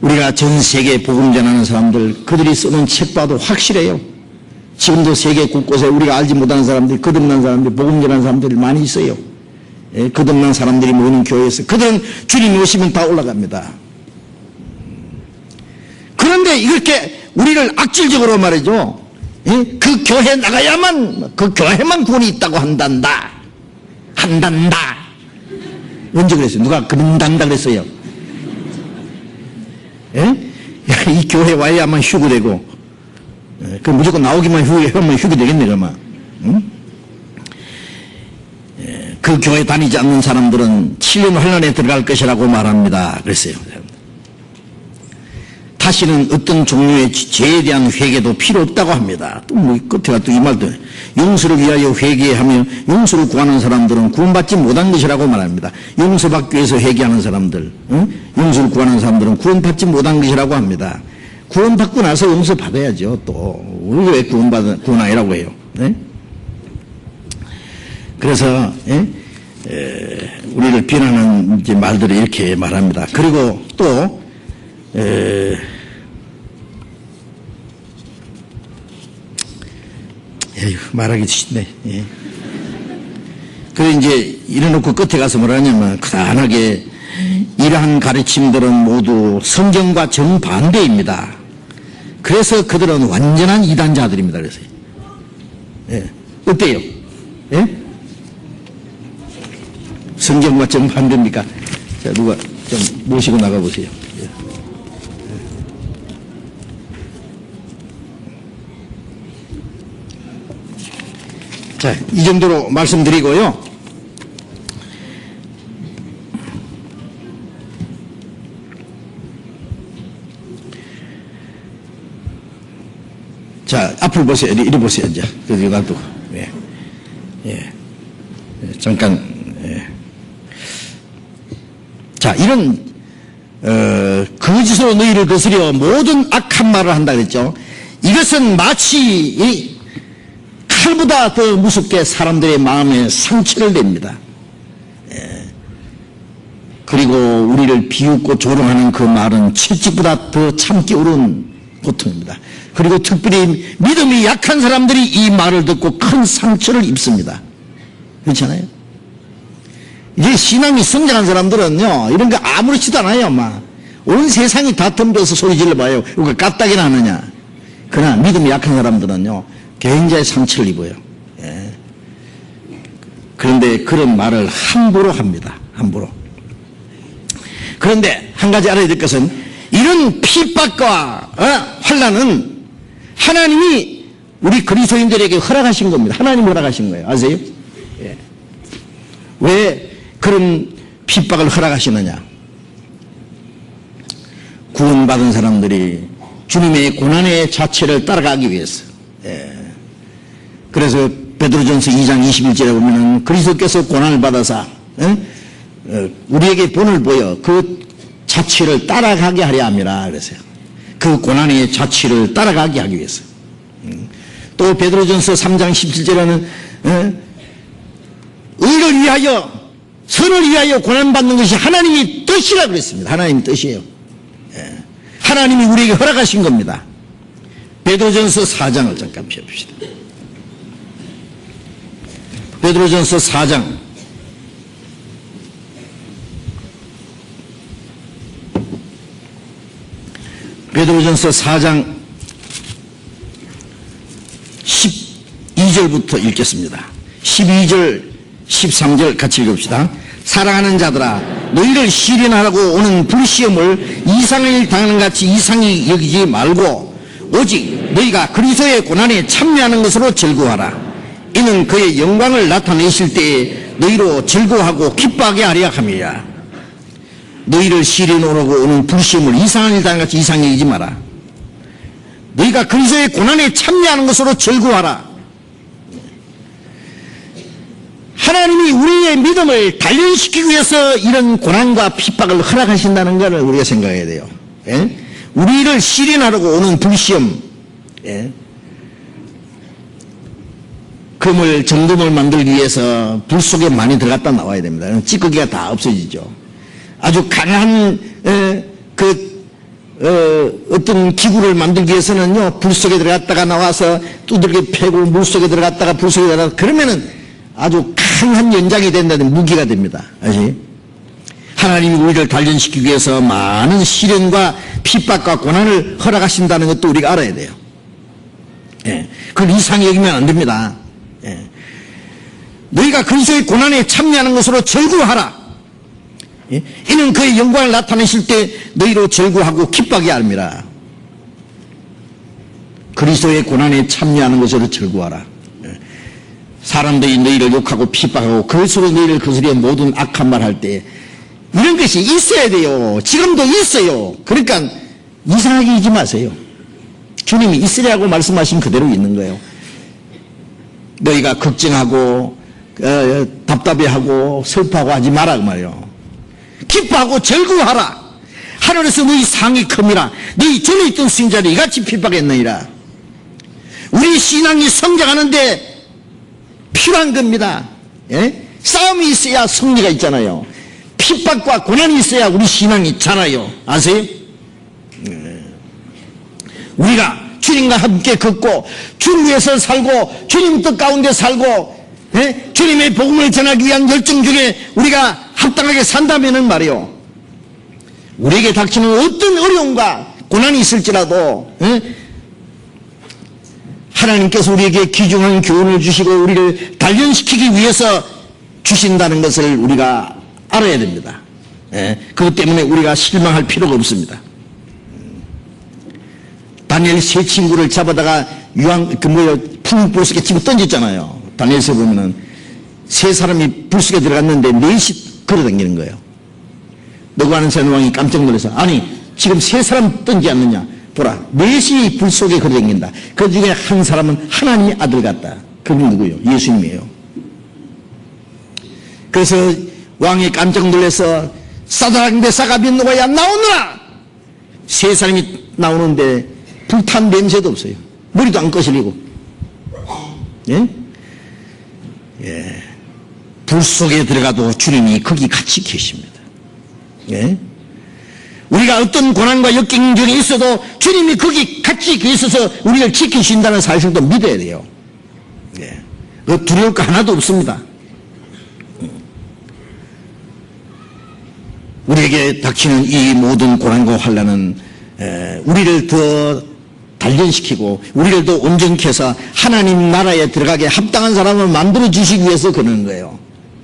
A: 우리가 전 세계에 복음 전하는 사람들, 그들이 쓰는 책 봐도 확실해요. 지금도 세계 곳곳에 우리가 알지 못하는 사람들, 거듭난 사람들, 복음 전하는 사람들이 많이 있어요. 거듭난 사람들이 모이는 교회에서. 그들은 주님이 오시면 다 올라갑니다. 그런데 이렇게 우리를 악질적으로 말이죠. 그 교회 나가야만, 그 교회만 구원이 있다고 한단다. 언제 그랬어요? 누가 그런단다 그랬어요? 이 교회 와야만 휴거되고, 그 무조건 나오기만 하면 휴거되겠네, 그러면. 그 교회 다니지 않는 사람들은 7년 환란에 들어갈 것이라고 말합니다. 그랬어요. 다시는 어떤 종류의 죄에 대한 회개도 필요 없다고 합니다. 또 뭐 끝에가 또 이 말도 용서를 위하여 회개하며 용서를 구하는 사람들은 구원받지 못한 것이라고 말합니다. 용서받기 위해서 회개하는 사람들, 용서를 구하는 사람들은 구원받지 못한 것이라고 합니다. 구원받고 나서 용서 받아야죠. 또 왜 구원 아니라고 해요? 그래서 우리를 비난하는 이제 말들을 이렇게 말합니다. 그리고 또 말하기 쉽네. 그래 이제 이래놓고 끝에 가서 뭐라 하냐면 크단하게 이러한 가르침들은 모두 성경과 정반대입니다. 그래서 그들은 완전한 이단자들입니다. 그래서 어때요? 성경과 정반대입니까? 자, 누가 좀 모시고 나가보세요. 자, 이 정도로 말씀드리고요. 자, 앞을 보세요. 이리 보세요, 이제. 그래서 놔두고. 예. 예. 잠깐, 예. 자, 이런, 거짓으로 너희를 거스려 모든 악한 말을 한다 그랬죠. 이것은 마치 이 칼보다 더 무섭게 사람들의 마음에 상처를 냅니다. 예. 그리고 우리를 비웃고 조롱하는 그 말은 채찍보다 더 참기 어려운 고통입니다. 그리고 특별히 믿음이 약한 사람들이 이 말을 듣고 큰 상처를 입습니다. 그렇잖아요? 이제 신앙이 성장한 사람들은요, 이런 거 아무렇지도 않아요, 막. 온 세상이 다 덤벼서 소리 질러봐요. 이거 까딱이나 하느냐. 그러나 믿음이 약한 사람들은요, 굉장히 상처를 입어요. 예. 그런데 그런 말을 함부로 합니다. 함부로. 그런데 한 가지 알아야 될 것은 이런 핍박과 환난은 하나님이 우리 그리스도인들에게 허락하신 겁니다. 하나님 허락하신 거예요. 아세요? 예. 왜 그런 핍박을 허락하시느냐? 구원받은 사람들이 주님의 고난의 자체를 따라가기 위해서. 예. 그래서 베드로전서 2장 21절에 보면은 그리스도께서 고난을 받아서 우리에게 본을 보여 그 자취를 따라가게 하려 함이라 그랬어요. 그 고난의 자취를 따라가게 하기 위해서. 또 베드로전서 3장 17절에는 의를 위하여 선을 위하여 고난받는 것이 하나님의 뜻이라 그랬습니다. 하나님의 뜻이에요. 하나님이 우리에게 허락하신 겁니다. 베드로전서 4장을 잠깐 펴봅시다. 베드로전서 4장 베드로전서 4장 12절부터 읽겠습니다. 12절 13절 같이 읽읍시다. 사랑하는 자들아, 너희를 시련하라고 오는 불시험을 이상의 일 당하는 같이 이상히 여기지 말고 오직 너희가 그리스도의 고난에 참여하는 것으로 즐거워하라. 이는 그의 영광을 나타내실 때에 너희로 즐거워하고 기뻐하게 하려 함이라. 너희를 시련하라고 오는 불시험을 이상한 일 당하는 같이 이상히 여기지 마라. 너희가 그리스도의 고난에 참여하는 것으로 즐거워하라. 하나님이 우리의 믿음을 단련시키기 위해서 이런 고난과 핍박을 허락하신다는 것을 우리가 생각해야 돼요. 예? 우리를 시련하려고 오는 불시험, 예? 금을 정금을 만들기 위해서 불 속에 많이 들어갔다 나와야 됩니다. 찌꺼기가 다 없어지죠. 아주 강한 어떤 기구를 만들기 위해서는요, 불 속에 들어갔다가 나와서 두들겨 패고 물 속에 들어갔다가 불 속에 들어갔다가 그러면은 아주 강한 연장이 된다는 무기가 됩니다. 아시? 하나님이 우리를 단련시키기 위해서 많은 시련과 핍박과 고난을 허락하신다는 것도 우리가 알아야 돼요. 예. 그걸 이상히 여기면 안 됩니다. 예. 너희가 그리스도의 고난에 참여하는 것으로 즐거워하라. 예? 이는 그의 영광을 나타내실 때 너희로 즐거워하고 기뻐하게 합니다. 그리스도의 고난에 참여하는 것으로 즐거워하라. 예. 사람들이 너희를 욕하고 핍박하고 그것으로 너희를 거스려 모든 악한 말 할 때 이런 것이 있어야 돼요. 지금도 있어요. 그러니까 이상하게 하지 마세요. 주님이 있으라고 말씀하신 그대로 있는 거예요. 너희가 걱정하고 답답해하고 슬퍼하고 하지 마라 그 말이에요. 기뻐하고 즐거워하라. 하늘에서 너희 상이 큼이라. 너희 전에 있던 신자들이 이같이 핍박했느니라. 우리 신앙이 성장하는데 필요한 겁니다. 예? 싸움이 있어야 승리가 있잖아요. 핍박과 고난이 있어야 우리 신앙이 있잖아요. 아세요? 우리가 주님과 함께 걷고 주님 위해서 살고 주님 뜻 가운데 살고 예? 주님의 복음을 전하기 위한 열정 중에 우리가 합당하게 산다면은 말이요, 우리에게 닥치는 어떤 어려움과 고난이 있을지라도 예? 하나님께서 우리에게 귀중한 교훈을 주시고 우리를 단련시키기 위해서 주신다는 것을 우리가 알아야 됩니다. 예? 그것 때문에 우리가 실망할 필요가 없습니다. 다니엘 세 친구를 잡아다가 풍불 속에 집어 던졌잖아요. 다니엘서 보면은 세 사람이 불 속에 들어갔는데 넷이 걸어다니는 거예요. 너가 아는 세노왕이 깜짝 놀라서, 아니 지금 세 사람 던지 않느냐, 보라, 넷이 불 속에 걸어다닌다. 그 중에 한 사람은 하나님의 아들 같다. 그분 누구요? 예수님이에요. 그래서 왕이 깜짝 놀라서 사드락 메삭 아벳느고야 나오느라, 세 사람이 나오는데 불탄 냄새도 없어요. 머리도 안 거슬리고. 예? 예. 불 속에 들어가도 주님이 거기 같이 계십니다. 예? 우리가 어떤 고난과 역경 중에 있어도 주님이 거기 같이 계셔서 우리를 지키신다는 사실도 믿어야 돼요. 예. 두려울 거 하나도 없습니다. 우리에게 닥치는 이 모든 고난과 환난은 우리를 더 단련시키고 우리를 더 온전케 해서 하나님 나라에 들어가게 합당한 사람을 만들어 주시기 위해서 그러는 거예요.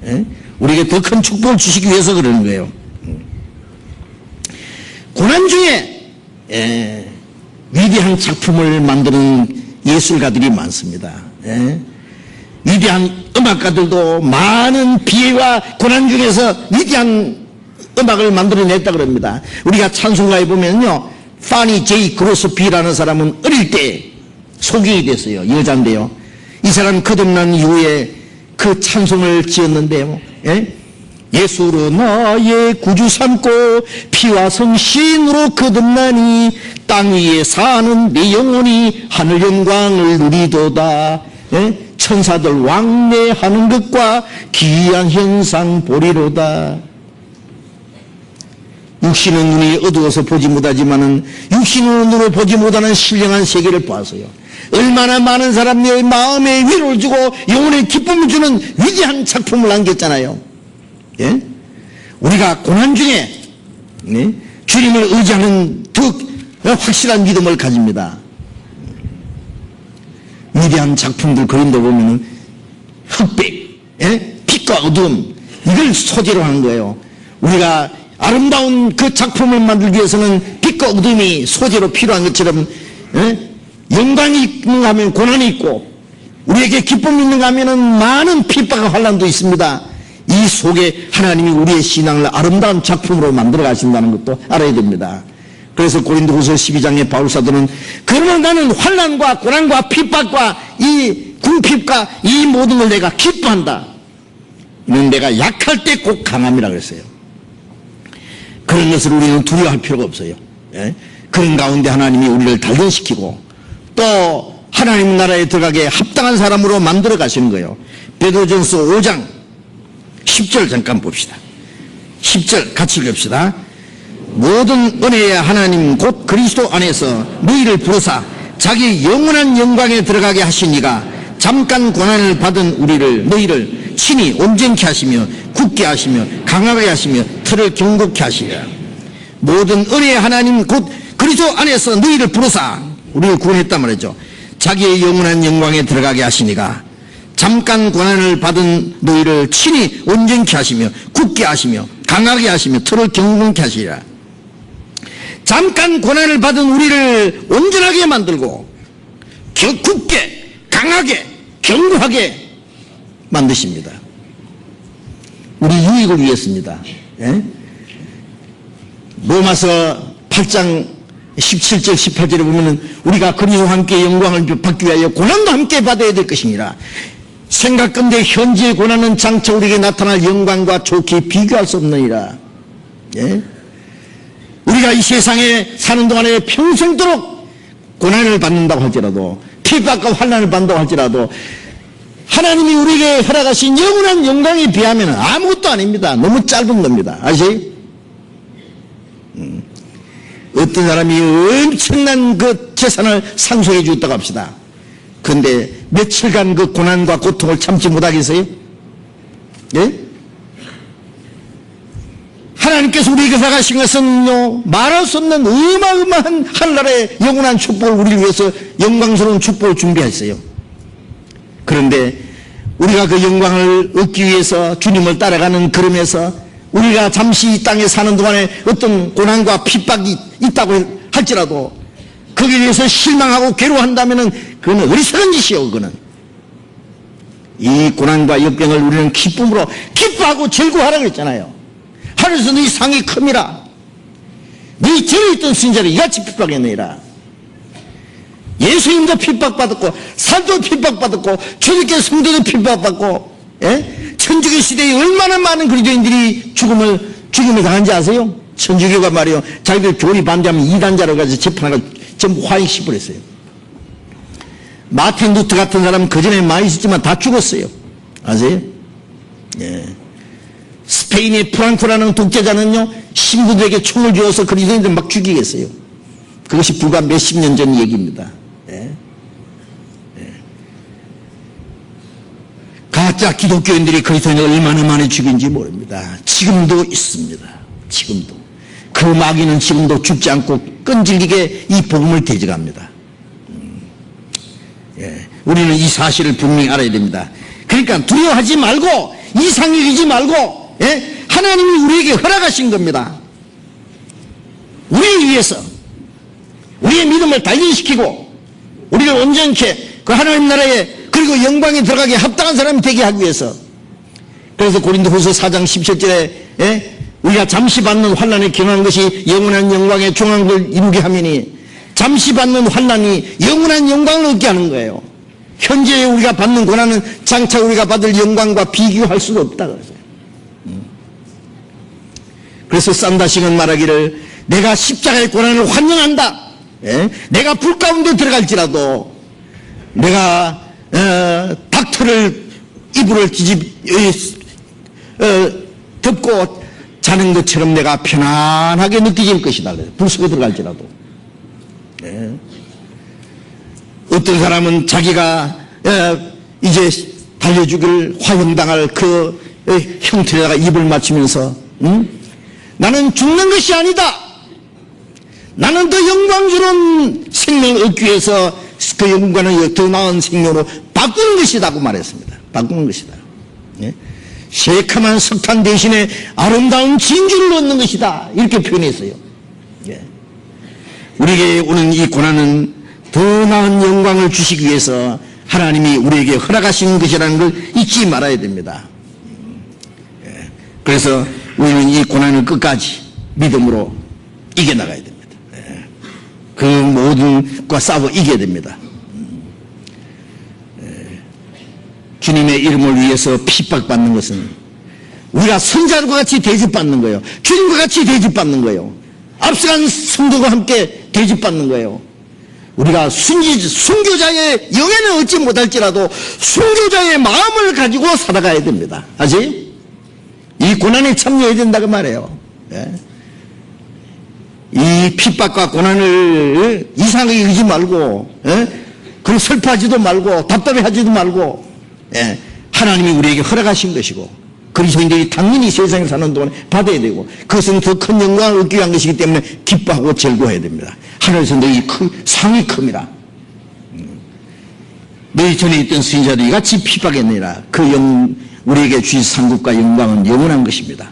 A: 예? 우리에게 더 큰 축복을 주시기 위해서 그러는 거예요. 고난 중에 위대한 작품을 만드는 예술가들이 많습니다. 예? 위대한 음악가들도 많은 비애와 고난 중에서 위대한 음악을 만들어냈다 그럽니다. 우리가 찬송가에 보면요, 파니 제이 그로스비라는 사람은 어릴 때 소경이 됐어요. 여자인데요. 이 사람 거듭난 이후에 그 찬송을 지었는데요. 예? 예수로 나의 구주 삼고 피와 성신으로 거듭나니 땅 위에 사는 내 영혼이 하늘 영광을 누리도다. 예? 천사들 왕래하는 것과 기이한 현상 보리로다. 육신은 눈이 어두워서 보지 못하지만은 육신의 눈으로 보지 못하는 신령한 세계를 보았어요. 얼마나 많은 사람의 마음에 위로를 주고 영혼의 기쁨을 주는 위대한 작품을 남겼잖아요. 예? 우리가 고난 중에 주님을 의지하는 더욱 확실한 믿음을 가집니다. 위대한 작품들 그림도 보면은 흑백, 빛과 어두움, 이걸 소재로 하는 거예요. 우리가 아름다운 그 작품을 만들기 위해서는 빛과 어둠이 소재로 필요한 것처럼 영광이 있는가 하면 고난이 있고 우리에게 기쁨이 있는가 하면 많은 핍박과 환난도 있습니다. 이 속에 하나님이 우리의 신앙을 아름다운 작품으로 만들어 가신다는 것도 알아야 됩니다. 그래서 고린도후서 12장의 바울사도는 그러나 나는 환난과 고난과 핍박과 이 궁핍과 이 모든 걸 내가 기뻐한다. 이는 내가 약할 때 꼭 강함이라 그랬어요. 그런 것을 우리는 두려워할 필요가 없어요. 예? 그런 가운데 하나님이 우리를 단련시키고 또 하나님 나라에 들어가게 합당한 사람으로 만들어 가시는 거예요. 베드로전서 5장 10절 잠깐 봅시다. 10절 같이 읽읍시다. 모든 은혜의 하나님 곧 그리스도 안에서 너희를 부르사 자기 영원한 영광에 들어가게 하시니가 잠깐 고난을 받은 너희를 친히 온전케 하시며 굳게 하시며 강하게 하시며 틀을 견고케 하시리라. 모든 은혜의 하나님 곧 그리스도 안에서 너희를 부르사 우리를 구원했단 말이죠. 자기의 영원한 영광에 들어가게 하시니가 잠깐 고난을 받은 너희를 친히 온전케 하시며 굳게 하시며 강하게 하시며 틀을 견고케 하시리라. 잠깐 고난을 받은 우리를 온전하게 만들고 굳게 강하게 견고하게 만드십니다. 우리 유익을 위해서입니다. 예? 로마서 8장 17절 18절에 보면은 우리가 그리스도와 함께 영광을 받기 위하여 고난도 함께 받아야 될 것이니라. 생각건대 현재의 고난은 장차 우리에게 나타날 영광과 좋게 비교할 수 없느니라. 예? 우리가 이 세상에 사는 동안에 평생도록 고난을 받는다고 할지라도 핍박과 환난을 받는다고 할지라도 하나님이 우리에게 허락하신 영원한 영광에 비하면 아무것도 아닙니다. 너무 짧은 겁니다. 아시죠? 어떤 사람이 엄청난 그 재산을 상속해 주었다고 합시다. 그런데 며칠간 그 고난과 고통을 참지 못하겠어요? 예? 하나님께서 우리에게 허락하신 것은요, 말할 수 없는 어마어마한 하늘나라의 영원한 축복을 우리를 위해서 영광스러운 축복을 준비했어요. 그런데 우리가 그 영광을 얻기 위해서 주님을 따라가는 걸음에서 우리가 잠시 이 땅에 사는 동안에 어떤 고난과 핍박이 있다고 할지라도 거기에 대해서 실망하고 괴로워한다면 그거는 어리석은 짓이요. 그거는 이 고난과 역병을 우리는 기쁨으로 기뻐하고 즐거워하라고 그랬잖아요. 하늘에서 너희 상이 큼이라 너희 전에 있던 신자를 이같이 핍박했느니라. 예수님도 핍박받았고 사도 핍박받았고 초대교회 성도도 핍박받고 천주교 시대에 얼마나 많은 그리스도인들이 죽음을 당한지 아세요? 천주교가 말이요 자기들 교리 반대하면 이단자로 가서 재판하고 전부 화익시버렸어요. 마틴 루터 같은 사람은 그전에 많이 있었지만 다 죽었어요. 아세요? 스페인의 프랑코라는 독재자는요 신부들에게 총을 쥐어서 그리스도인들 막 죽이겠어요. 그것이 불과 몇십 년 전 얘기입니다. 가짜 기독교인들이 그리스도인을 얼마나 많이 죽인지 모릅니다. 지금도 있습니다. 지금도 그 마귀는 지금도 죽지 않고 끈질기게 이 복음을 대적합니다. 우리는 이 사실을 분명히 알아야 됩니다. 그러니까 두려워하지 말고 이상 여기지 말고 하나님이 우리에게 허락하신 겁니다. 우리를 위해서 우리의 믿음을 단련시키고 우리를 온전케 그 하나님 나라에 그리고 영광에 들어가게 합당한 사람이 되게 하기 위해서. 그래서 고린도후서 4장 17절에 우리가 잠시 받는 환난에 경한 것이 영원한 영광의 종황을 이루게 하매니 잠시 받는 환난이 영원한 영광을 얻게 하는 거예요. 현재 우리가 받는 고난은 장차 우리가 받을 영광과 비교할 수가 없다 그랬어요. 그래서 산다식은 말하기를 내가 십자가의 고난을 환영한다. 내가 불 가운데 들어갈지라도 내가 닥터를 이불을 덮고 자는 것처럼 내가 편안하게 느껴질 것이다. 불 속에 들어갈지라도. 어떤 사람은 자기가 이제 달려주기를 화형당할 그 형틀에다가 입을 맞추면서 나는 죽는 것이 아니다. 나는 더 영광스러운 생명을 얻기 위해서 그 영광을 더 나은 생명으로 바꾸는 것이다고 말했습니다. 바꾸는 것이다. 새카만 석탄 대신에 아름다운 진주를 얻는 것이다. 이렇게 표현했어요. 우리에게 오는 이 고난은 더 나은 영광을 주시기 위해서 하나님이 우리에게 허락하신 것이라는 걸 잊지 말아야 됩니다. 그래서 우리는 이 고난을 끝까지 믿음으로 이겨나가야 됩니다. 그 모든 것과 싸워 이겨야 됩니다. 주님의 이름을 위해서 핍박받는 것은 우리가 선자들과 같이 대접받는 거예요. 주님과 같이 대접받는 거예요. 앞서간 성도가 함께 대접받는 거예요. 우리가 순교자의 영예는 얻지 못할지라도 순교자의 마음을 가지고 살아가야 됩니다. 아시? 이 고난에 참여해야 된다고 말해요. 이 핍박과 고난을 이상하게 여기지 말고, 그리고 슬퍼하지도 말고, 답답해하지도 말고, 하나님이 우리에게 허락하신 것이고, 그리스도인들이 당연히 세상에 사는 동안에 받아야 되고, 그것은 더 큰 영광을 얻기 위한 것이기 때문에 기뻐하고 즐거워해야 됩니다. 하늘에서 너희 상이 큽니다. 너희 전에 있던 선지자들이 같이 핍박했느니라. 우리에게 주신 상급과 영광은 영원한 것입니다.